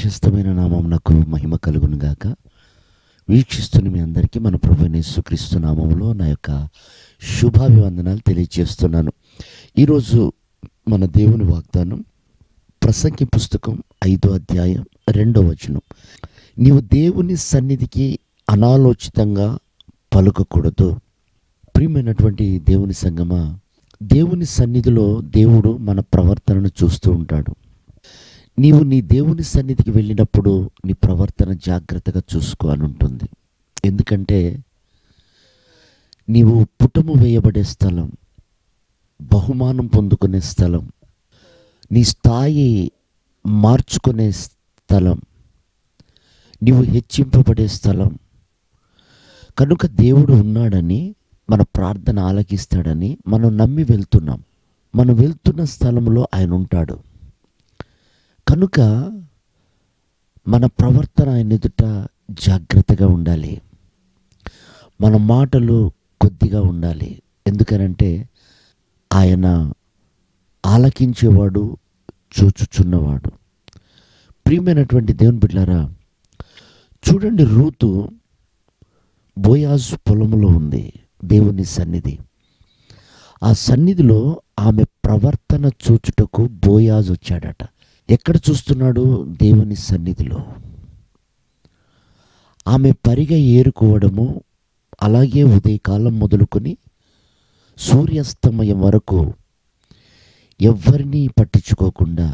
ప్రశస్తమైన నామమునకు మహిమ కలుగును గాక. వీక్షిస్తున్న మీ అందరికీ మన ప్రభువైన యేసుక్రీస్తు నామములో నా యొక్క శుభాభివందనాలు తెలియజేస్తున్నాను. ఈరోజు మన దేవుని వాగ్దానం ప్రసంగి పుస్తకం 5వ అధ్యాయం 2వ వచనం. నీవు దేవుని సన్నిధికి అనాలోచితంగా పలుకకూడదు. ప్రియమైనటువంటి దేవుని సంగమా, దేవుని సన్నిధిలో దేవుడు మన ప్రవర్తనను చూస్తూ ఉంటాడు. నీవు నీ దేవుని సన్నిధికి వెళ్ళినప్పుడు నీ ప్రవర్తన జాగ్రత్తగా చూసుకో అని ఉంటుంది. ఎందుకంటే నీవు పుటము వేయబడే స్థలం, బహుమానం పొందుకునే స్థలం, నీ స్థాయి మార్చుకునే స్థలం, నీవు హెచ్చింపబడే స్థలం. కనుక దేవుడు ఉన్నాడని, మన ప్రార్థన ఆలకిస్తాడని మనం నమ్మి వెళ్తున్నాం. మనం వెళ్తున్న స్థలంలో ఆయన ఉంటాడు. కనుక మన ప్రవర్తన ఆయన ఎదుట జాగ్రత్తగా ఉండాలి. మన మాటలు కొద్దిగా ఉండాలి. ఎందుకనంటే ఆయన ఆలకించేవాడు, చూచుచున్నవాడు. ప్రియమైనటువంటి దేవుని బిడ్డలారా, చూడండి, రూతు బోయాజు పొలములో ఉంది, దేవుని సన్నిధి. ఆ సన్నిధిలో ఆమె ప్రవర్తన చూచుటకు బోయాజు వచ్చాడట. ఎక్కడ చూస్తున్నాడు? దేవుని సన్నిధిలో. ఆమె పరిగె ఏరుకోవడము, అలాగే ఉదయకాలం మొదలుకొని సూర్యాస్తమయం వరకు ఎవ్వరినీ పట్టించుకోకుండా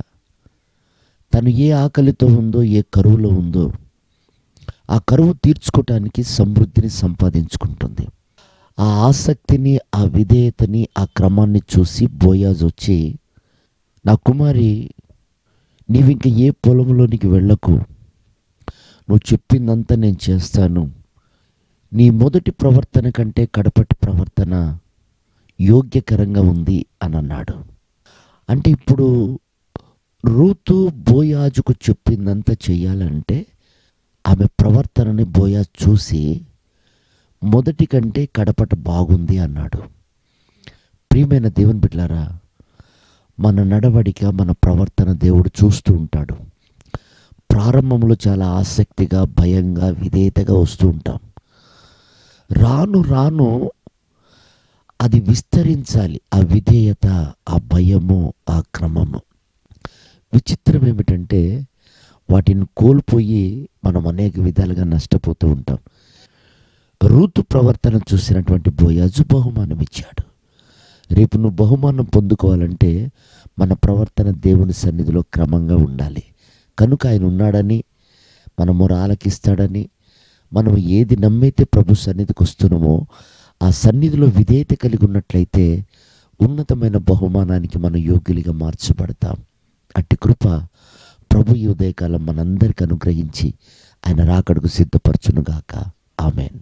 తను ఏ ఆకలితో ఉందో, ఏ కరువులో ఉందో ఆ కరువు తీర్చుకోవటానికి సమృద్ధిని సంపాదించుకుంటుంది. ఆ ఆసక్తిని, ఆ విధేయతని, ఆ క్రమాన్ని చూసి బోయాజు వచ్చి, నా కుమారి, నీవింక ఏ పొలంలోనికి వెళ్ళకు, నువ్వు చెప్పిందంతా నేను చేస్తాను. నీ మొదటి ప్రవర్తన కంటే కడపటి ప్రవర్తన యోగ్యకరంగా ఉంది అని అన్నాడు. అంటే ఇప్పుడు రూతు బోయాజుకు చెప్పిందంతా చెయ్యాలంటే ఆమె ప్రవర్తనని బోయాజు చూసి మొదటి కంటే కడపట బాగుంది అన్నాడు. ప్రియమైన దేవుని బిడ్డలారా, మన నడవడిక, మన ప్రవర్తన దేవుడు చూస్తూ ఉంటాడు. ప్రారంభంలో చాలా ఆసక్తిగా, భయంగా, విధేయతగా వస్తూ ఉంటాం. రాను రాను అది విస్తరించాలి. ఆ విధేయత, ఆ భయము, ఆ క్రమము. విచిత్రం ఏమిటంటే వాటిని కోల్పోయి మనం అనేక విధాలుగా నష్టపోతూ ఉంటాం. రూతు ప్రవర్తన చూసినటువంటి బోయాజు బహుమానం ఇచ్చాడు. రేపు నువ్వు బహుమానం పొందుకోవాలంటే మన ప్రవర్తన దేవుని సన్నిధిలో క్రమంగా ఉండాలి. కనుక ఆయన ఉన్నాడని, మన మొర ఆలకిస్తాడని, మనం ఏది నమ్మైతే ప్రభు సన్నిధికి వస్తున్నామో ఆ సన్నిధిలో విధేయత కలిగి ఉన్నట్లయితే ఉన్నతమైన బహుమానానికి మనం యోగ్యులుగా మార్చబడతాం. అట్టి కృప ప్రభు ఈ ఉదయకాలం మనందరికీ అనుగ్రహించి ఆయన రాకడకు సిద్ధపరచునుగాక. ఆమెన్.